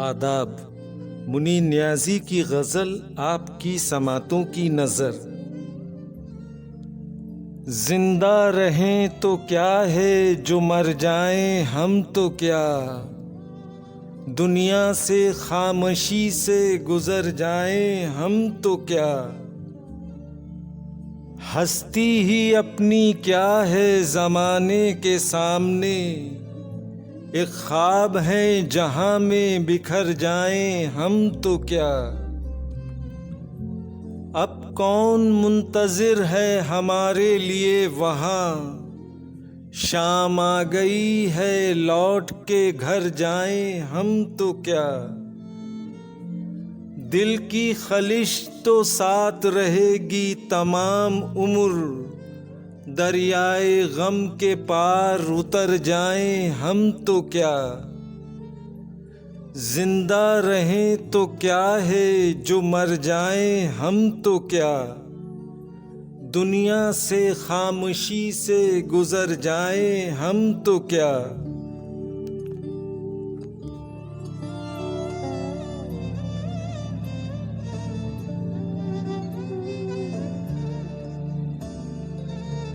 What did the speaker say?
आदाब। मुनी न्याजी की गज़ल आपकी समातों की नज़र। जिंदा रहें तो क्या है, जो मर जाएं हम तो क्या, दुनिया से खामोशी से गुजर जाएं हम तो क्या। हस्ती ही अपनी क्या है ज़माने के सामने, एक ख्वाब है जहां में बिखर जाएं हम तो क्या। अब कौन मुंतज़िर है हमारे लिए वहाँ, शाम आ गई है लौट के घर जाएं हम तो क्या। दिल की खलिश तो साथ रहेगी तमाम उम्र, दरियाए गम के पार उतर जाएं हम तो क्या। जिंदा रहें तो क्या है, जो मर जाएं हम तो क्या, दुनिया से खामोशी से गुजर जाएं हम तो क्या।